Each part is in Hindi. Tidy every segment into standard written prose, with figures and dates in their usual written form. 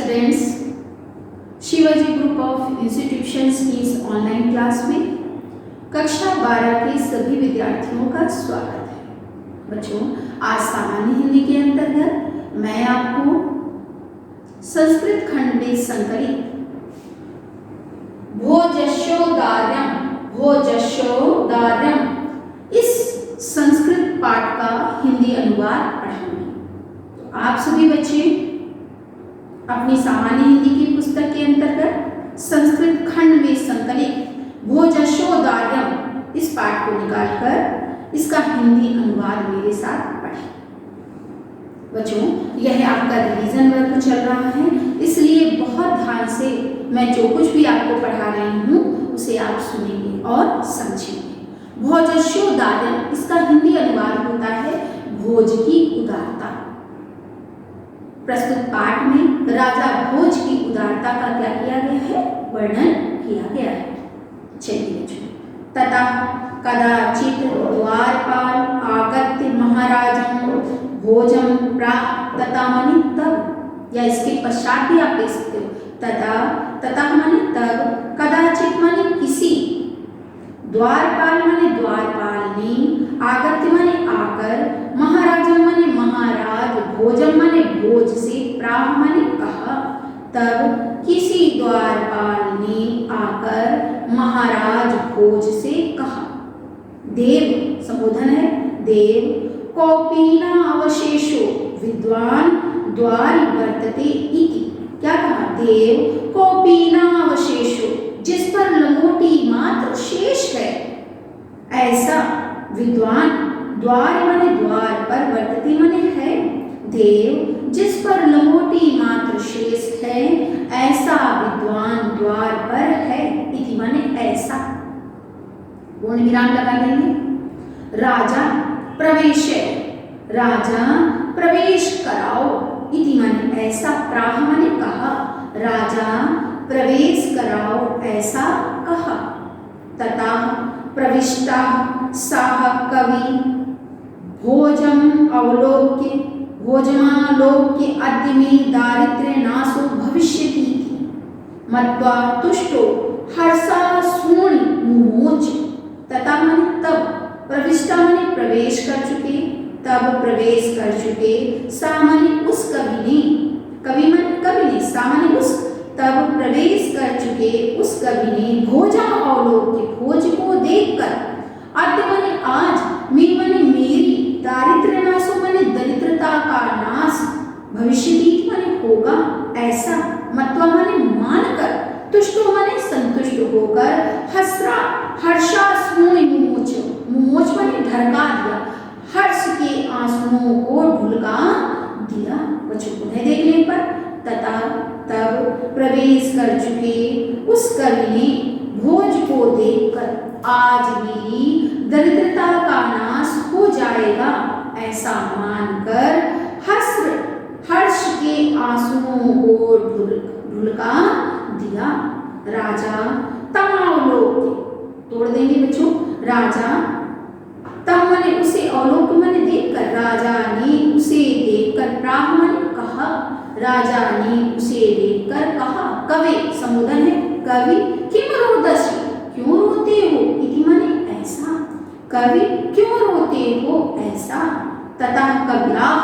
Students, Shivaji group of institutions की इस ऑनलाइन क्लास में कक्षा 12 के सभी विद्यार्थियों का स्वागत है। बच्चों, आज सामान्य हिंदी के अंतर्गत मैं आपको संस्कृत खंड में संकलित भोजस्योदार्यम इस संस्कृत पाठ का हिंदी अनुवाद पढ़ाऊंगी। तो आप सभी बच्चे अपनी सामान्य हिंदी की पुस्तक के अंतर्गत संस्कृत खंड में संकलित भोजस्योदार्यम इस पाठ को निकालकर इसका हिंदी अनुवाद मेरे साथ पढ़ें। बच्चों, यह आपका रिवीजन वर्क चल रहा है, इसलिए बहुत ध्यान से मैं जो कुछ भी आपको पढ़ा रही हूँ उसे आप सुनेंगे और समझेंगे। भोजस्योदार्यम इसका हिंदी अनुवाद होता है भोज की उदारता। प्रस्तुत पाठ में राजा भोज की उदारता का क्या किया गया है, वर्णन किया गया है। चलिए बच्चों, तथा कदाचित द्वारपाल आगत्य महाराजं भोजम प्राह तथा मनि तब, या इसके पश्चात भी आप देख सकते हो तथा मनि तब, कदाचित मनि किसी, द्वारपाल मने द्वारपाल ने, आगत्य मने आकर, महाराजं मने महाराज, भोजम मने भोज से, प्राह मने कहा। तब किसी द्वारपाल ने आकर महाराज भोज से कहा। देव संबोधन है, देव कौपीना अवशेषो विद्वान द्वारि वर्तते इति। क्या कहा, देव कौपीना अवशेषो, जिस पर लंगोटी मात्र शेष है, ऐसा विद्वान, द्वार माने द्वार पर, वर्तते माने है, देव जिस पर लंगोटी मात्र शेष है, ऐसा विद्वान द्वार पर है, इति माने ऐसा। पूर्ण विराम लगा देंगे। राजा प्रवेश, राजा प्रवेश कराओ, इति माने ऐसा, प्राह माने कहा, राजा प्रवेश कराओ ऐसा कहा। तथा प्रविष्टा साह कवि भोजम अवलोक्य भोजमालोक्य अद्य मे दारिद्र्य नाशो भविष्यति मत्वा तुष्टो हर्षाश्रुणि मुमोच। तथा माने तब, प्रविष्टा माने प्रवेश कर चुके, तब प्रवेश कर चुके, सा माने उस कवि ने, कवि माने कवि ने, सा माने उस, तब प्रवेश कर चुके उस कवि ने, भोजा अवलोक्य भोज को देखकर, अद्य माने आज, मे माने मेरी, दारिद्र्य नाशो माने दरिद्रता का नाश, भविष्यति माने होगा ऐसा, मत्वा माने मानकर, तुष्टो माने संतुष्ट होकर, हर्षाश्रुणि मुमोच, मुमोच माने ढलका दिया, हर्ष के आंसुओं को ढुलका दिया। बच्चों पुनः देखने पर, तथा तब प्रवेश कर चुके उस कवि ने भोज को देखकर, आज मेरी दरिद्रता का नाश हो जाएगा ऐसा मानकर, हर्ष के आंसुओं को ढुलका दिया। राजा तमावलोक्य, तोड़ देंगे बच्चों, राजा तम माने उसे, अवलोक्य माने देखकर, राजा ने उसे देखकर, प्राह माने कहा, राजा ने उसे देखकर कहा। कवि संबोधन है, कवि किम रोदसी, क्यों रोते हो, इति माने ऐसा, कवि क्यों रोते हो ऐसा। तथा कविराह,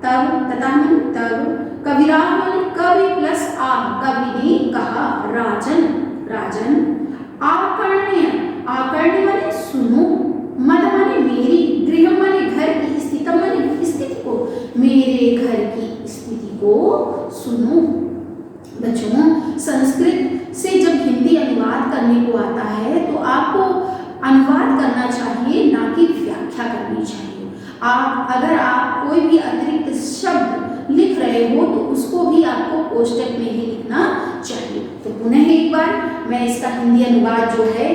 तब, तथा माने तब, कविराह माने कवि प्लस आह, कवि ने कहा, राजन, राजन, आकर्ण्य, आकर्ण्य माने सुनो, मद माने मेरी, गृह माने घर की, स्थिति माने स्थिति को, मेरे घर की स्थिति को सुनो। बच्चों, संस्कृत से जब हिंदी अनुवाद करने को आता है तो आपको अनुवाद करना चाहिए, ना कि व्याख्या करनी चाहिए। अगर आप कोई भी अतिरिक्त शब्द लिख रहे हो तो उसको भी आपको कोष्टक में ही लिखना चाहिए। तो पुनः एक बार मैं इसका हिंदी अनुवाद जो है,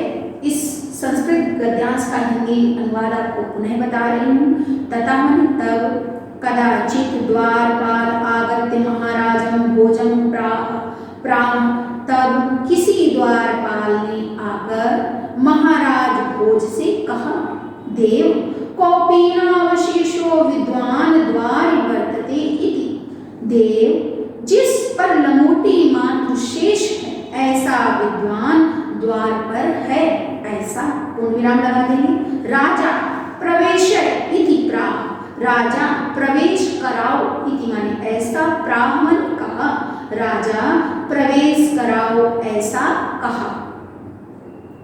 इस संस्कृत गद्यांश का हिंदी अनुवाद आपको पुनः बता रही हूँ। तथा माने तब, कदाचित द्वारपाल आगत्य महाराजं भोजम प्राह, तब किसी द्वारपाल ने आकर महाराज भोज से कहा। देव कौपीनावशेषो विद्वान द्वारि वर्तते इति, देव जिस पर लंगोटी मात्र शेष है, ऐसा विद्वान द्वार पर है। ऐसा पूर्ण विराम लगा देंगे। राजा प्रवेश इति प्राह, राजा प्रवेश कराओ इति माने ऐसा, प्राह माने कहा, राजा प्रवेश कराओ ऐसा कहा।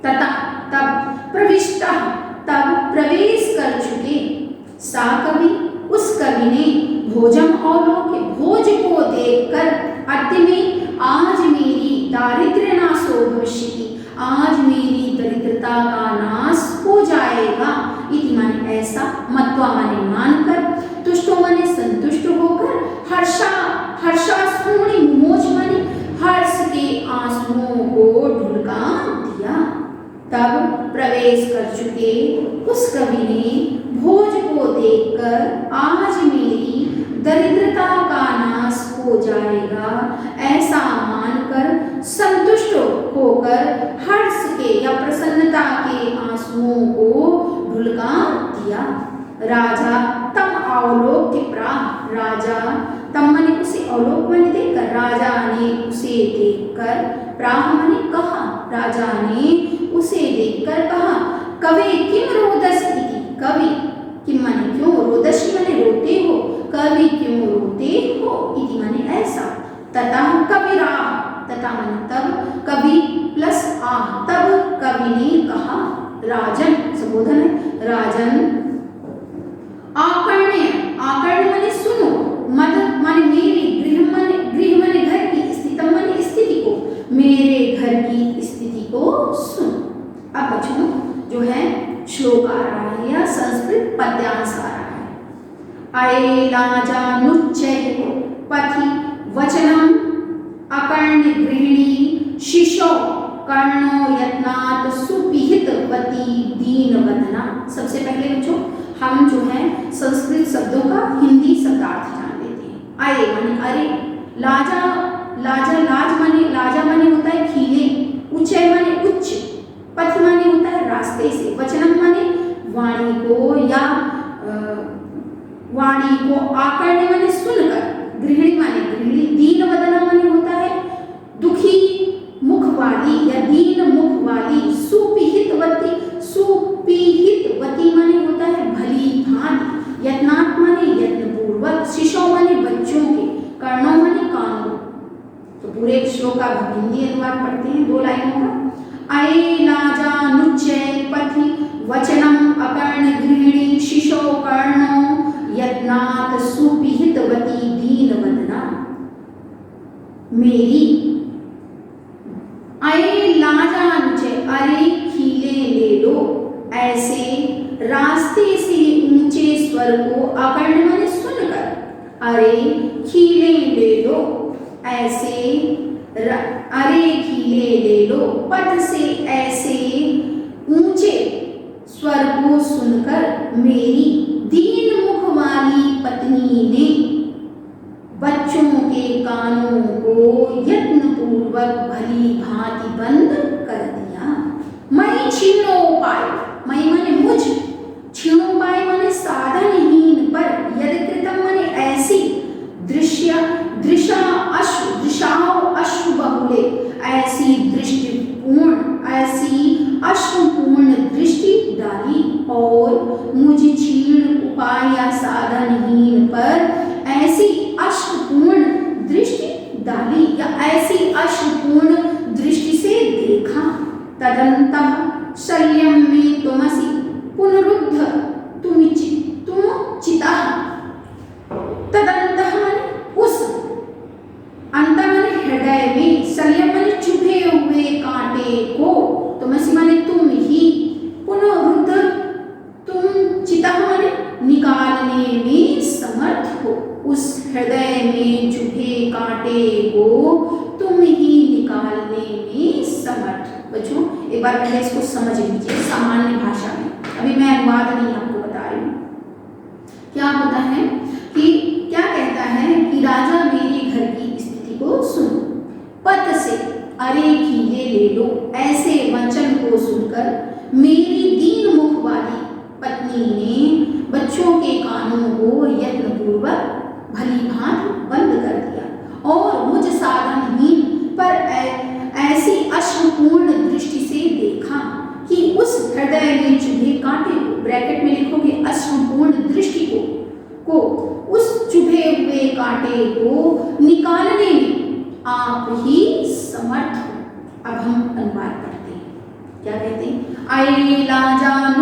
तथा तब, प्रविष्टा तब प्रवेश कर चुके, सा कवि उस कवि ने भोजम अवलोक्य भोज को देखकर अति में आज मेरी दारिद्र्य नाशो भविष्यति, आज मेरी दरिद्रता का नाश हो जाएगा। इति माने ऐसा, मत्वा माने मानकर, तुष्टो माने संतुष्ट होकर, हर्षाश्रुनि मुमोच माने हर्ष के आंसुओं को ढुलका दिया। तब प्रवेश कर चुके उस कवि ने भोज को देखकर आज मेरी दरिद्रता का नाश हो जाएगा ऐसा मानकर संतुष्ट होकर हर्ष के या प्रसन्नता के आंसुओं को ढुलका दिया। राजा तम अवलोक्य प्राह, राजा तम माने उसे अवलोक माने देखकर, राजा ने उसे देखकर, प्राह माने कहा, राजा ने उसे देखकर कहा, कवि किम रोदस इति, कवि किम माने क्यों, रोदसी माने रोते हो, कवि क्यों रोते हो इति माने ऐसा। तथा कविरा, तथा माने तब, कवि प्लस आ, तब कवि ने कहा, राजन संबोधन है, राजन आकर्ण्य, आकर्ण्य माने सुनो, मद माने मेरी, गृह माने घर की, स्थितम माने स्थिति को, मेरे घर की स्थिति को सुन। अब बच्चों जो है श्लोक आ रहा है या संस्कृत पद्यांश आ रहा है। अयेलाजानुच्चै पथि वचनम अकर्ण्य गृहिणी शिशो कर्णो यत्नात् सुपिहितवती दीनवदना। सबसे पहले बच्चों हम जो है संस्कृत शब्दों का हिंदी शब्दार्थ जान लेते हैं। अये माने अरे, लाजा, लाजा लाज माने, लाजा माने होता है खीले, उच्चय माने उच्च, पथ माने होता है रास्ते से, वचनम माने वाणी को या वाणी को, आकर्ण्य माने सुनकर, गृहिणी माने गृहिणी, दीनवदना माने होता है दुखी मुख वाली या दीन मुख वाली, सुपिहितवती, सुपिहितवती माने होता है भली भांति, यत्नात् माने यत्नपूर्वक, शिशो माने बच्चों के, कर्णों माने कानों। तो पूरे श्लोक का हिंदी अनुवाद पढ़ते हैं 2 लाइनों का। अयेलाजानुच्चै पथि वचनम अकर्ण्य गृहिणी शिशो कर्णो यत्नात् सुपिहितवती दीनवदना। मेरी अयेलाजानुच्चै, अरे खीले ले लो, ऐसे रास्ते से ऊंचे स्वर को, अकर्ण्य माने सुनकर, अरे खीले ले लो, ऐसे अरे खीले ले लो, पथ से ऐसे ऊंचे स्वर को सुनकर मेरी दीन मुख वाली पत्नी ने बच्चों के कानों को यत्न पूर्वक भली भांति बंद कर दिया। मई क्षीणोपाय, मई माने मुझ, क्षीणोपाय माने साधनहीन पर, यदि कृतम माने ऐसी, दृशा अश्रु, दृशाओ अश्रु बहुले, ऐसी दृष्टिपूर्ण, ऐसी अश्रुपूर्ण दृष्टि डाली, और मुझ क्षीण उपाय या साधनहीन पर ऐसी अश्रुपूर्ण दृष्टि डाली या ऐसी अश्रुपूर्ण दृष्टि से देखा। तदंतः शल्यम में तुमसि पुनरुद्ध तुम चिता। तदंतः माने उस, अंत माने हृदय में, शल्यम माने चुभे हुए कांटे को, तुमसि माने तुम ही, पुनरुद्ध तुम, चिता माने निकालने में समर्थ हो, उस हृदय में चुभे कांटे को तुम ही निकालने में समर्थ। बच्चों एक बार पहले इसको समझ लीजिए सामान्य भाषा में, अभी मैं अनुवाद नहीं आपको बता रही हूँ। क्या होता है कि क्या कहता है कि राजा मेरे घर की स्थिति को सुनो, पथ से अरे खीले ले लो, ऐसे वचन को सुनकर मेरी दीन मुख वाली पत्नी ने बच्चों के कानों को यत्नपूर्वक भली भांति बंद कर दिया और मुझ साधनहीन पर ऐसी अश्रुपूर्ण दृष्टि से देखा कि उस हृदय में चुभे कांटे को, ब्रैकेट में लिखोगे अश्रुपूर्ण दृष्टि को उस चुभे हुए कांटे को निकालने में आप ही समर्थ हो। अब हम अनुवाद करते हैं। क्या कहते हैं? अये लाजान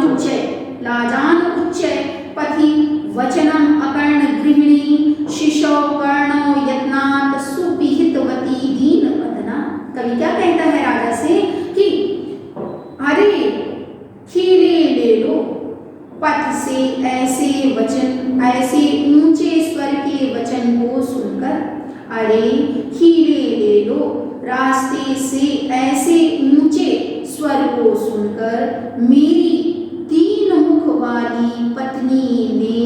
उच्चय पथि वचनम अकर्ण गृहिणी शिशो कर्णो यत्नात् सुपिहितवती दीन वदना। कवि क्या कहता है राजा से कि अरे खीरे ले लो, पथ से ऐसे वचन, ऐसे ऊंचे स्वर के वचन को सुनकर, अरे खीरे ले लो, रास्ते से ऐसे ऊंचे स्वर को सुनकर मेरी 3 मुख वाली पत्नी ने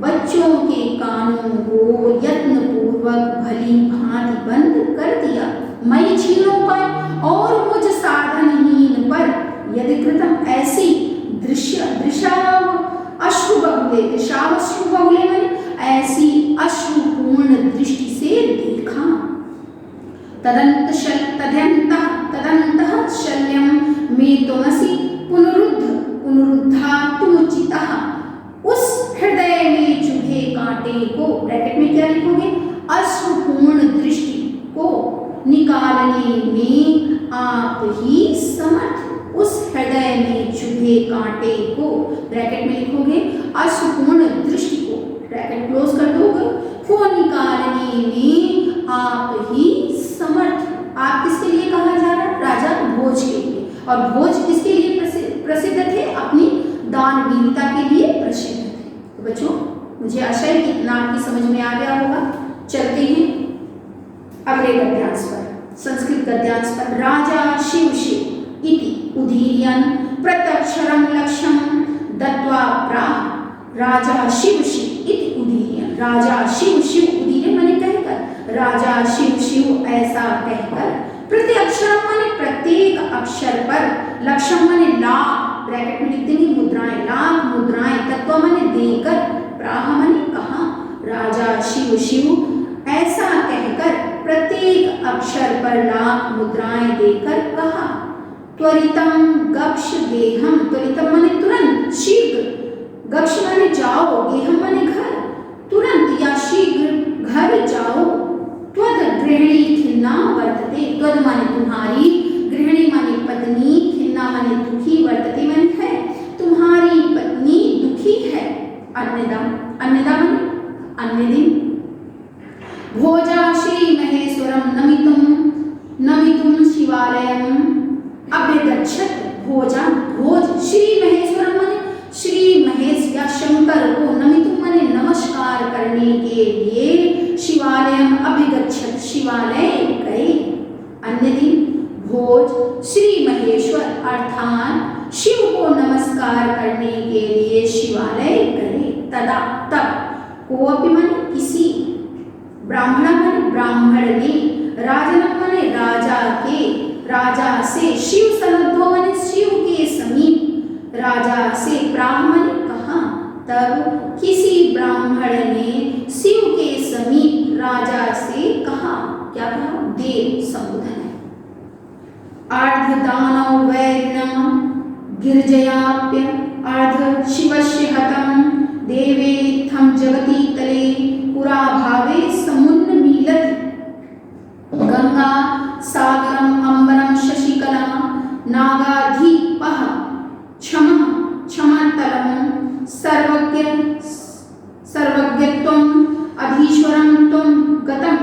बच्चों के कानों को यत्न पूर्वक भली भांति बंद कर दिया। मैं छीनों पर और मुझ साधनहीन पर यदि कृतम ऐसी दृशाव अश्रुबहुले में ऐसी अश्रुपूर्ण दृष्टि से देखा। तदन्तः शल्यं मे तुमसि पुनरुद्धा तुमुचितः। उस हृदय में चुभे कांटे को, ब्रैकेट में क्या लिखोगे, अश्रुपूर्ण दृष्टि को निकालने में आप ही समर्थ। उस हृदय में चुभे कांटे को, ब्रैकेट में लिखोगे अश्रुपूर्ण दृष्टि को, ब्रैकेट क्लोज कर दोगे, को निकालने में आप ही समर्थ। आप किसके लिए कहा जा रहा है? राजा भोज के लिए। और भोज किसके लिए प्रसिद्ध थे? अपनी दानवीरता के लिए प्रसिद्ध थे। तो बच्चों, मुझे आशा है कि इतना आपकी समझ में आ गया होगा। चलते हैं अगले गद्यांश पर, संस्कृत गद्यांश पर। राजा शिव इति उदीर्यन प्रत्यक्षरं लक्ष्यं दत्वा प्राह। राजा शिव इति उदीर्यन, राजा शिव उदीर्यन माने कहकर, राजा शिव ऐसा कहकर, प्रत्यक्षरम माने प्रत्येक अक्षर पर, लक्ष्यम माने लाख, ब्रैकेट में लिख देंगे मुद्राएं, लाख मुद्राएं, तत्व माने देकर, प्राह माने कहा। राजा शिव ऐसा कहकर प्रत्येक अक्षर पर लाख मुद्राएं देकर कहा। त्वरितम गक्ष गेहम, त्वरितम माने तुरंत, शीघ्र, गक्ष माने जाओ, गेहम माने घर, तुरंत या शीघ्र घर जाओ। त्वद गृहिणी खिन्ना वर्तते, त्वद माने तुम्हारी, गृहिणी माने पत्नी, खिन्ना माने दुखी, वर्तते माने है, तुम्हारी पत्नी दुखी है। अन्यदा माने अन्य दिन। भोजा श्री महेश्वरम नमितुम शिवालयम अभ्यगच्छत। भोजा, भोज, श्री महेश्वरम माने श्री महेश या शंकर को, नमितुम माने नमस्कार करने के लिए, शिवालयम अभिगच्छत, शिवालय गए। अन्य दिन भोज श्री महेश्वर अर्थात शिव को नमस्कार करने के लिए शिवालय गए। तदा तब, कोपि माने किसी, ब्राह्मण माने ब्राह्मण ने, राजन माने राजा के, राजा से, शिव सन्निधो माने शिव के समीप, राजा से, ब्राह्मण कहा। तब किसी ब्राह्मण ने शिव के समीप राजा से कहा। क्या कहा? देव संबोधन है। अर्ध दानव वैरिणा गिरजयाप्य अर्ध शिवस्य हतं देवे इत्थं जगति तले पुरा भावे समुन्मीलति। गंगा सागरम अंबरम शशिकला नागाधीपः क्षमतलम सर्वज्ञत्वम् अधीश्वरं त्वं गतं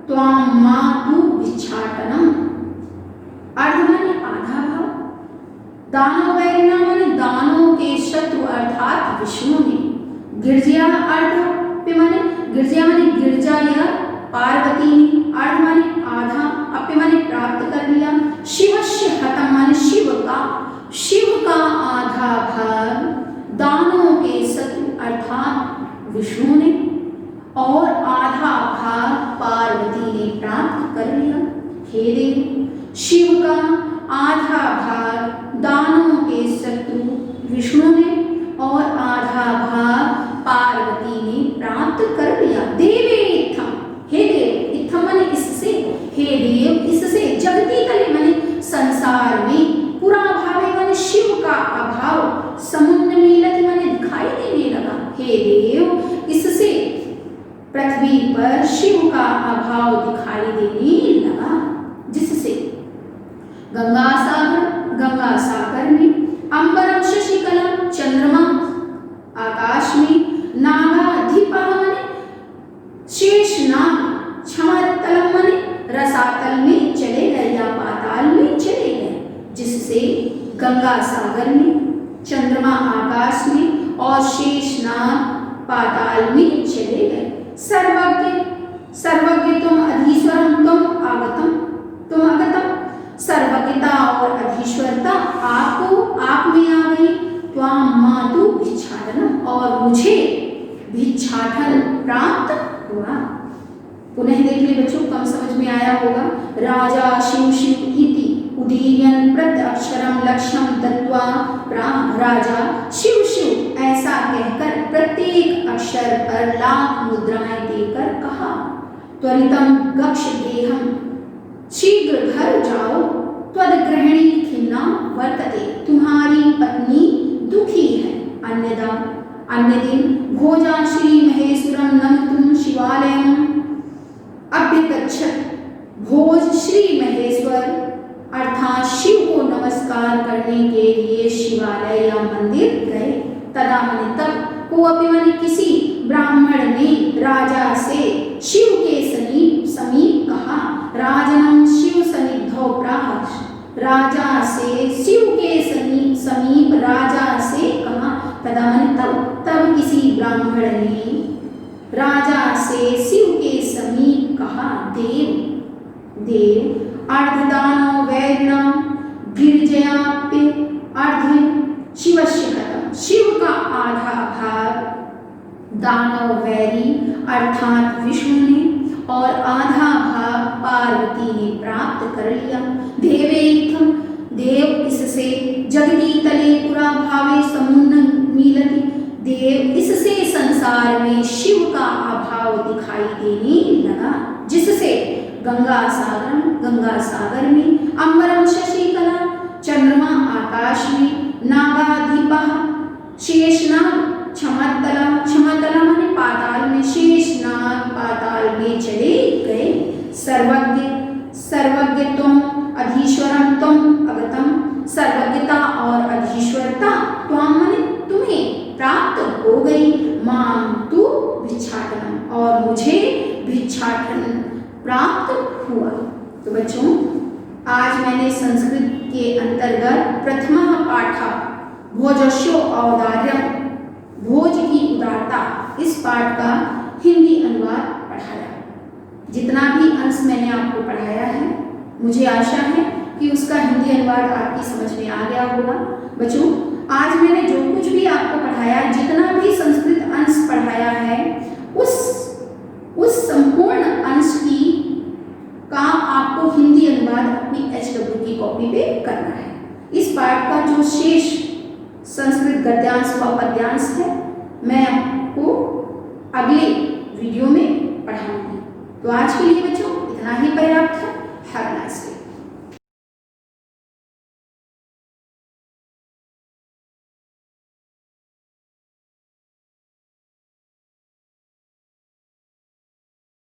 त्वां मातु भिक्षाटनम्। अर्ध माने आधा भाव, दानव वैरिणा माने दानों के शत्रु अर्थात विष्णु ने, गिरजा अर्ध पे माने गिरजा माने गिरजा या पार्वती ने, अर्ध माने आधा, अपे माने प्राप्त कर लिया, शिवस्य हतम माने शिव का आधा भाग दानों के शत्रु अर्थात विष्णु ने, और आधा भाग पार्वती ने प्राप्त कर लिया। हे देव, शिव का आधा भाग दानों के शत्रु विष्णु ने और आधा भाग पार्वती ने प्राप्त कर लिया। देवे इत्थम, हे देव, इत्थम माने इससे, पृथ्वी पर शिव का अभाव दिखाई देने लगा, जिससे गंगा सागर में अंबरम शशिकला, चंद्रमा आकाश में, नागाधिपा मने शेषनाग, क्षमतलम मने रसातल में चले गए या पाताल में चले गए, जिससे गंगा सागर में, चंद्रमा आकाश में और शेषनाग पाताल में चले गए। सर्वज्ञ तुम अधीश्वरम तुम अगतम, सर्वज्ञता और अधीश्वरता आप में आ गई। त्वां मातु भिक्षाटनम, और मुझे भिक्षाटन प्राप्त हुआ। पुनः देख ले बच्चों, कम समझ में आया होगा। राजा शिव इति उदीर्यन प्रत्यक्षरम लक्ष्यम दत्वा प्राह, राजा शिव ऐसा कहकर प्रत्येक अक्षर पर लाख मुद्राएं देकर कहा। त्वरितम गक्ष देहम, शीघ्र घर जाओ। त्वद्ग्रहणी खिन्ना वर्तते, तुम्हारी पत्नी दुखी है। अन्य दिन भोजा श्री महेश्वरम नमतुम शिवालयम अभ्यगच्छत्, भोज श्री महेश्वर अर्थात शिव को नमस्कार करने के लिए शिवालय या मंदिर गए। तदा मने तब, को अपने मने किसी ब्राह्मण ने राजा से शिव के समीप कहा। राजनम शिव सन्निधौ प्राह, राजा से शिव के समीप राजा से कहा। तदा मने तब किसी ब्राह्मण ने राजा से शिव के समीप कहा। देव अर्धदानो वैरिणम गिरिजयाप्य अर्ध शिवस्य कृतम्, शिव का आधा भाग दानव वैरी अर्थात विष्णु ने और आधा भाग पार्वती ने प्राप्त कर लिया। देवेत्थम, देव इससे जगती तले पुरा भावे समुन्न मीलति, देव इससे संसार में शिव का अभाव दिखाई देने लगा, जिससे गंगा सागर में, अंबरम शशिकला, चंद्रमा आकाश में, नागाधिपा शेषनाग, क्षमतला माने पाताल में, शेषनाग पाताल में चले गए। सर्वज्ञ तुम अधीश्वरम तुम अगतम, सर्वज्ञता और अधीश्वरता त्वां माने तुम्हें प्राप्त हो गई। मां तु भिक्षाटनम, और मुझे भिक्षाटन प्राप्त हुआ। तो बच्चों, आज मैंने संस्कृत के अंतर्गत प्रथम पाठ भोजस्यो औदार्यम, भोज की उदारता, इस पाठ का हिंदी अनुवाद पढ़ाया। जितना भी अंश मैंने आपको पढ़ाया है, मुझे आशा है कि उसका हिंदी अनुवाद आपकी समझ में आ गया होगा। बच्चों, आज मैंने जो कुछ भी आपको पढ़ाया, जितना भी संस्कृत अंश पढ़ाया है, उस संपूर्ण अंश का आपको हिंदी अनुवाद अपनी HW की कॉपी पे करना है। इस पाठ का जो शेष संस्कृत गद्यांश व पद्यांश है, मैं आपको अगले वीडियो में पढ़ाऊंगी। तो आज के लिए बच्चों इतना ही पर्याप्त